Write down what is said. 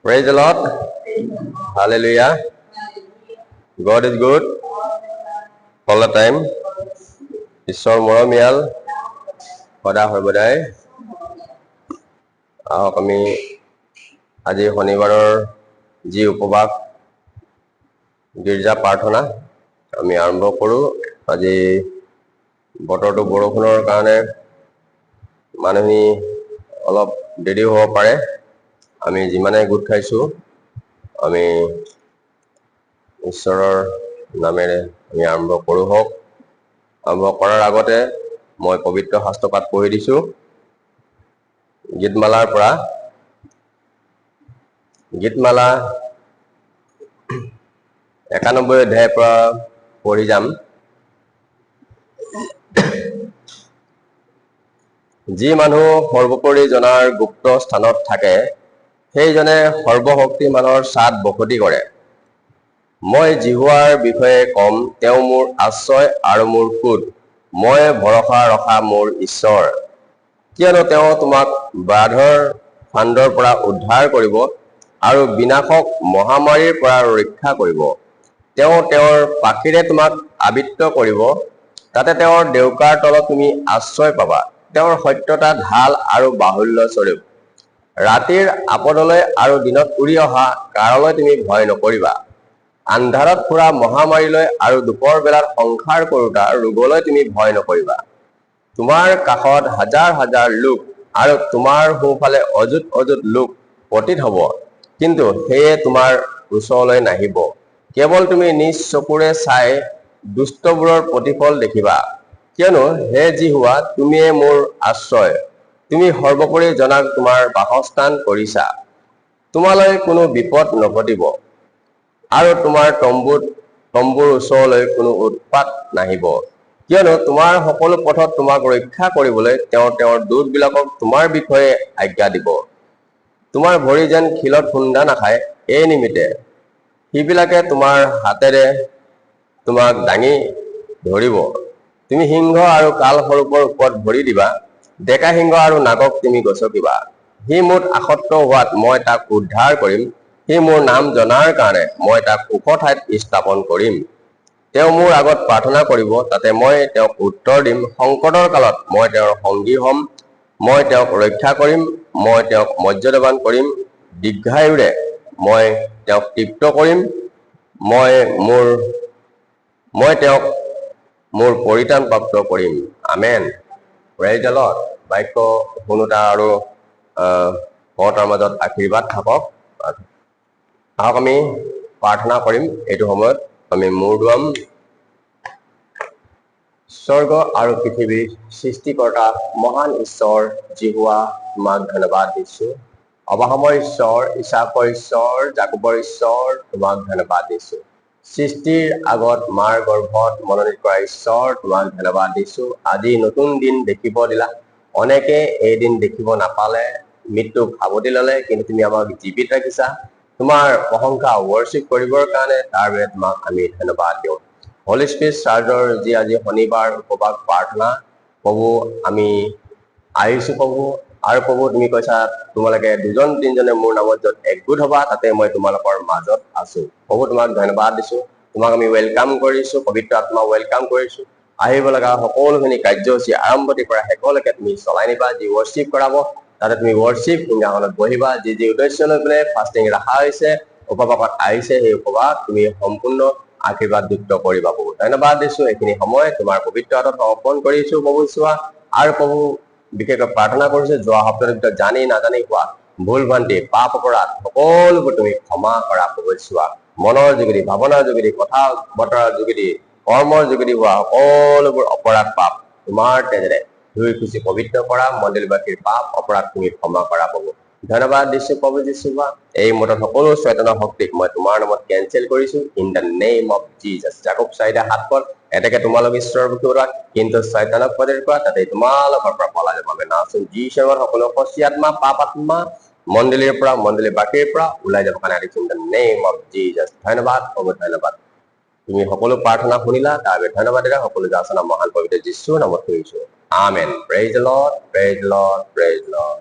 Praise the Lord. Hallelujah. God is good all the time. ঈশ্বৰ মৰমীয়াল সদা সৰ্বদাই। আহক আমি আজি শনিবাৰৰ যি উপবাস গীৰ্জা প্ৰাৰ্থনা আমি আৰম্ভ কৰোঁ। আজি বতৰটো বৰষুণৰ কাৰণে মানুহখিনি অলপ দেৰি হ'ব পাৰে। আমি যিমানে গোট খাইছোঁ আমি ঈশ্বৰৰ নামেৰে আমি আৰম্ভ কৰোঁ হওক। আৰম্ভ কৰাৰ আগতে মই পবিত্ৰ শাস্ত্ৰপাঠ পঢ়ি দিছোঁ গীতমালাৰ পৰা। গীতমালা 91 অধ্যায়ৰ পৰা পঢ়ি যাম। যি মানুহ সৰ্বোপৰি জনাৰ গুপ্ত স্থানত থাকে সেইজনে সৰ্বশক্তিমানৰ ছাদ বসতি কৰে। মই জিহুৱাৰ বিষয়ে কম, তেওঁ মোৰ আশ্ৰয় আৰু মোৰ সোঁত, মই ভৰসা ৰখা মোৰ ঈশ্বৰ। কিয়নো তেওঁ তোমাক বাধৰ ফান্দৰ পৰা উদ্ধাৰ কৰিব আৰু বিনাশক মহামাৰীৰ পৰা ৰক্ষা কৰিব। তেওঁ তেওঁৰ পাখিৰে তোমাক আবৃত কৰিব, তাতে তেওঁৰ ডেউকাৰ তলত তুমি আশ্ৰয় পাবা। তেওঁৰ সত্যতা ঢাল আৰু বাহুল্য স্বৰূপ। ৰাতিৰ আপদলৈ আৰু দিনত উৰি অহা কাৰলৈ তুমি ভয় নকৰিবা। আন্ধাৰত ফুৰা মহামাৰীলৈ আৰু দুপৰ বেলাত সংসাৰ কৰোতা ৰোগলৈ তুমি ভয় নকৰিবা। তোমাৰ কাষত হাজাৰ হাজাৰ লোক আৰু তোমাৰ সোঁফালে অযুত অযুত লোক পতিত হ'ব, কিন্তু সেয়ে তোমাৰ ওচৰলৈ নাহিব। কেৱল তুমি নিজ চকুৰে চাই দুষ্টবোৰৰ প্ৰতিফল দেখিবা। কিয়নো হে জিহুৱা, তুমিয়ে মোৰ আশ্ৰয়, তুমি সৰ্বোপৰি জনাক তোমাৰ বাসস্থান কৰিছা। তোমালৈ কোনো বিপদ নঘটিব আৰু তোমাৰ তম্বুৰ ওচৰলৈ কোনো উৎপাত নাহিব। কিয়নো তোমাৰ সকলো পথত তোমাক ৰক্ষা কৰিবলৈ তেওঁ তেওঁৰ দূতবিলাকক তোমাৰ বিষয়ে আজ্ঞা দিব। তোমাৰ ভৰি যেন শিলত খুন্দা নাখায়, এই নিমিত্তে সিবিলাকে তোমাৰ হাতেৰে তোমাক দাঙি ধৰিব। তুমি সিংহ আৰু কাল সৰূপৰ ওপৰত ভৰি দিবা, ডেকা সিংহ আৰু নাগক তুমি গছকিবা। সি মোত আসক্ত হোৱাত মই তাক উদ্ধাৰ কৰিম, সি মোৰ নাম জনাৰ কাৰণে মই তাক ওখ ঠাইত স্থাপন কৰিম। তেওঁ মোৰ আগত প্ৰাৰ্থনা কৰিব, তাতে মই তেওঁক উত্তৰ দিম। সংকটৰ কালত মই তেওঁৰ সংগী হ'ম, মই তেওঁক ৰক্ষা কৰিম, মই তেওঁক মৰ্যাদাবান কৰিম। দীৰ্ঘায়ুৰে মই তেওঁক তৃপ্ত কৰিম, মই তেওঁক মোৰ পৰিত্ৰাণপ্ৰাপ্ত কৰিম। আমেন। Praise the Lord. বাক্য শুনোতা আৰু কওঁতাৰ মাজত আশীৰ্বাদ থাকক। আহক আমি প্ৰাৰ্থনা কৰিম। এইটো সময়ত আমি মূৰ দুৱাম। স্বৰ্গ আৰু পৃথিৱীৰ সৃষ্টিকৰ্তা মহান ঈশ্বৰ জিহুৱা, তোমাক ধন্যবাদ দিছোঁ। অবাহমৰ ঈশ্বৰ, ইছাকৰ ঈশ্বৰ, জাকোবৰ ঈশ্বৰ, তোমাক ধন্যবাদ দিছোঁ। সৃষ্টিৰ আগত মাৰ গৰ্ভত মনোনীত কৰা ঈশ্বৰ, তোমাক ধন্যবাদ দিছোঁ। আজি নতুন দিন দেখিব দিলা। অনেকে এই দিন দেখিব নাপালে, মৃত্যুক সাৱটি ল'লে, কিন্তু তুমি আমাক জীৱিত ৰাখিছা। তোমাৰ প্ৰশংসা ৱৰ্শ্বিপ কৰিবৰ কাৰণে তাৰ বাবে তোমাক আমি ধন্যবাদ দিওঁ। হলি স্পিৰিট চাৰ্চৰ যি আজি শনিবাৰ উপবাস প্ৰাৰ্থনা, প্ৰভু আমি আহিছোঁ প্ৰভু, আৰু প্ৰভু তুমি কৈছা তোমালোকে 2-3জনে মোৰ নামত য'ত একগোট হবা তাতে মই তোমালোকৰ মাজত আছো। প্ৰভু তোমাক ধন্যবাদ দিছোঁ। তোমাক আমি ৱেলকাম কৰিছোঁ, পবিত্ৰ আত্মা ৱেলকাম কৰিছোঁ। আহিব লগা সকলোখিনি কাৰ্যসূচী আৰম্ভণিৰ পৰা শেষলৈকে তুমি চলাই নিবা। যি ৱৰ্শ্বিপ কৰাব তাতে তুমি ৱৰ্শ্বিপ সিংহাসনত বহিবা। যি যি উদ্দেশ্য লৈ পেলাই ফাষ্টিং ৰখা হৈছে, উপবাসত আহিছে, সেই উপবাস তুমি সম্পূৰ্ণ আশীৰ্বাদযুক্ত কৰিবা প্ৰভু। ধন্যবাদ দিছোঁ। এইখিনি সময় তোমাৰ পবিত্ৰ হাতত সমৰ্পণ কৰিছোঁ প্ৰভু। চোৱা আৰু প্ৰভু বিশেষকৈ প্ৰাৰ্থনা কৰিছোঁ, যোৱা সপ্তাহৰ ভিতৰত জানি নাজানি হোৱা ভুল ভ্ৰান্তি, পাপ অপৰাধ সকলোবোৰ তুমি ক্ষমা কৰা প্ৰভু। চোৱা মনৰ যোগেদি, ভাৱনাৰ যোগেদি, কথা বতৰাৰ যোগেদি, কৰ্মৰ যোগেদি হোৱা সকলোবোৰ অপৰাধ পাপ তোমাৰ তেজেৰে ধুই খুচি পবিত্ৰ কৰা। মণ্ডলীবাসীৰ পাপ অপৰাধ তুমি ক্ষমা কৰা প্ৰভু। ধন্যবাদ দিছোঁ প্ৰভু যীশু। এই মুহূৰ্তত সকলো শয়তানৰ শক্তিক মই তোমাৰ নামত কেনচেল কৰিছোঁ in the name of Jesus. Jakob 4:7 এতেকে তোমালোক ঈশ্বৰৰ বিষয়ে কিন্তু শয়তানক পদৰ পৰা তাতে তোমালোকৰ পৰা পলাই যাব। নাচোন যীশুৰ সকলো অপচি আত্মা, পাপ আত্মা মণ্ডলীৰ পৰা, মণ্ডলী বাকীৰ পৰা ওলাই যাব কাৰণে in the name of Jesus. ধন্যবাদ প্ৰভু, ধন্যবাদ। তুমি সকলো প্ৰাৰ্থনা শুনিলা, তাৰ বাবে ধন্যবাদ দিলা। সকলো যাচনা মহান পবিত্ৰ যীশুৰ নামত কৰিছোঁ। Amen. Praise the Lord, praise the Lord, praise the lord.